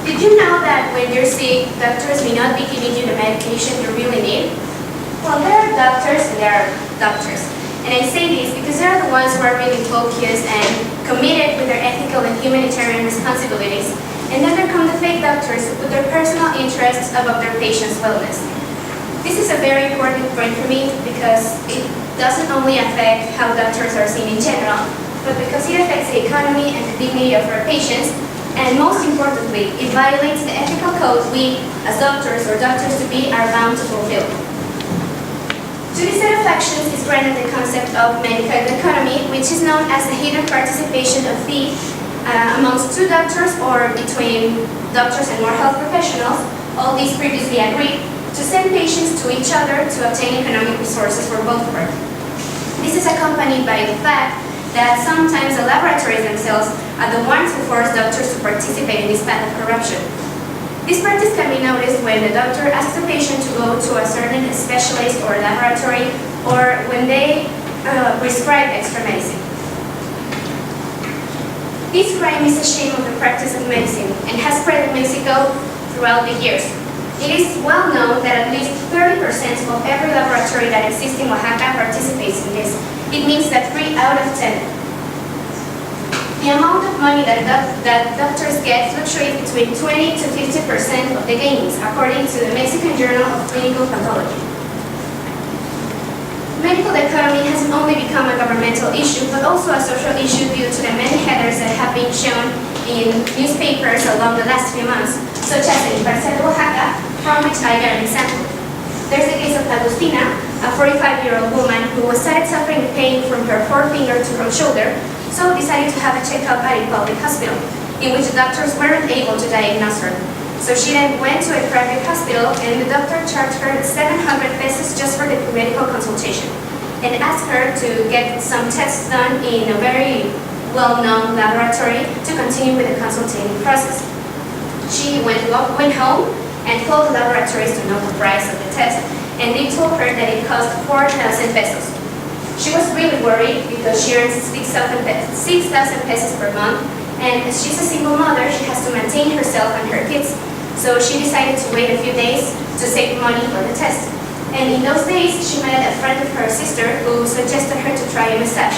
Did you know that when you're sick, doctors may not be giving you the medication you really need? Well, there are doctors and there are doctors. And I say this because they're the ones who are really focused and committed with their ethical and humanitarian responsibilities. And then there come the fake doctors who put their personal interests above their patients' wellness. This is a very important point for me because it doesn't only affect how doctors are seen in general, but because it affects the economy and the dignity of our patients, and most importantly, it violates the ethical code we, as doctors or doctors-to-be, are bound to fulfill. To this set of actions is granted the concept of medical economy, which is known as the hidden participation of fee amongst two doctors or between doctors and more health professionals, all these previously agreed, to send patients to each other to obtain economic resources for both parties. This is accompanied by the fact that sometimes the laboratories themselves are the ones who force doctors to participate in this path of corruption. This practice can be noticed when the doctor asks the patient to go to a certain specialist or laboratory, or when they prescribe extra medicine. This crime is a shame of the practice of medicine and has spread in Mexico throughout the years. It is well known that at least 30% of every laboratory that exists in Oaxaca participates in this. It means that 3 out of 10. The amount of money that doctors get fluctuates between 20 to 50% of the gains, according to the Mexican Journal of Clinical Pathology. Medical economy hasn't only become a governmental issue, but also a social issue due to the many headers that have been shown in newspapers along the last few months, such as the Imparcial Oaxaca, from which I got an example. There's the case of Agustina, a 45-year-old woman who started suffering pain from her forefinger to her shoulder, so decided to have a checkup at a public hospital, in which the doctors weren't able to diagnose her. So she then went to a private hospital, and the doctor charged her 700 pesos just for the medical consultation, and asked her to get some tests done in a very well-known laboratory to continue with the consulting process. She went home and called the laboratories to know the price of the test, and they told her that it cost 4,000 pesos. She was really worried because she earns 6,000 pesos per month, and as she's a single mother, she has to maintain herself and her kids. So she decided to wait a few days to save money for the test. And in those days, she met a friend of her sister who suggested her to try a massage.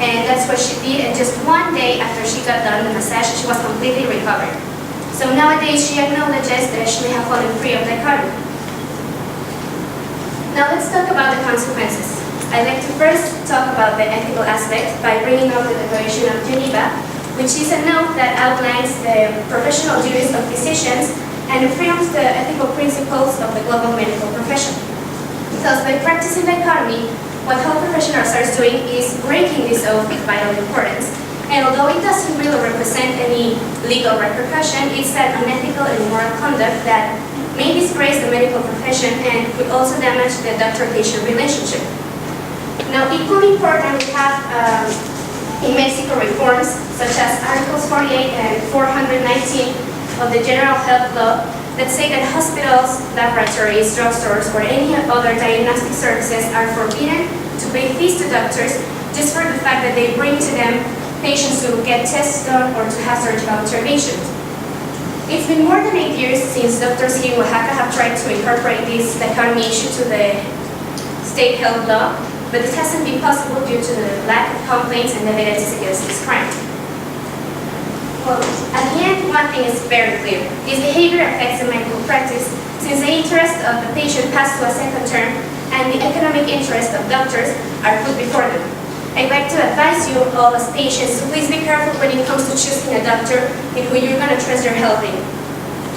And that's what she did, and just one day after she got done the massage, she was completely recovered. So nowadays, she acknowledges that she may have fallen free of the economy. Now let's talk about the consequences. I'd like to first talk about the ethical aspect by bringing up the Declaration of Geneva, which is a note that outlines the professional duties of physicians and affirms the ethical principles of the global medical profession. Thus, by practicing the economy, what health professionals are doing is breaking this oath with vital importance. And although it doesn't really represent any legal repercussion, it's an unethical and immoral conduct that may disgrace the medical profession and could also damage the doctor-patient relationship. Now, equally important, we have in Mexico reforms such as Articles 48 and 419 of the General Health Law that say that hospitals, laboratories, drugstores, or any other diagnostic services are forbidden to pay fees to doctors just for the fact that they bring to them patients who get tests done or to have surgical interventions. It's been more than 8 years since doctors here in Oaxaca have tried to incorporate this economy issue to the state health law, but this hasn't been possible due to the lack of complaints and evidence against this crime. Well, at the end, one thing is very clear. This behavior affects the medical practice since the interest of the patient passed to a second term and the economic interest of doctors are put before them. I'd like to advise you all as patients to please be careful when it comes to choosing a doctor in who you're going to trust your health in.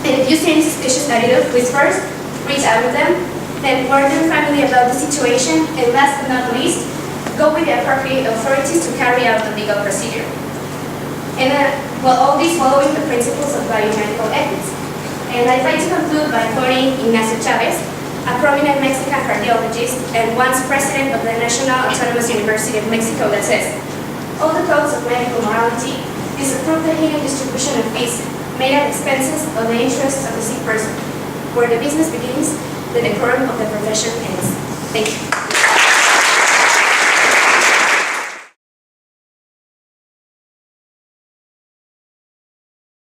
And if you see any suspicious attitude, please first reach out to them, then warn them family about the situation, and last but not least, go with the appropriate authorities to carry out the legal procedure. And all this following the principles of biomedical ethics. And I'd like to conclude by quoting Ignacio Chavez, a prominent Mexican cardiologist and once president of the National Autonomous University of Mexico, that says, all the codes of medical morality disapprove the hidden distribution of fees made at expenses of the interests of the sick person. Where the business begins, the decorum of the profession ends. Thank you.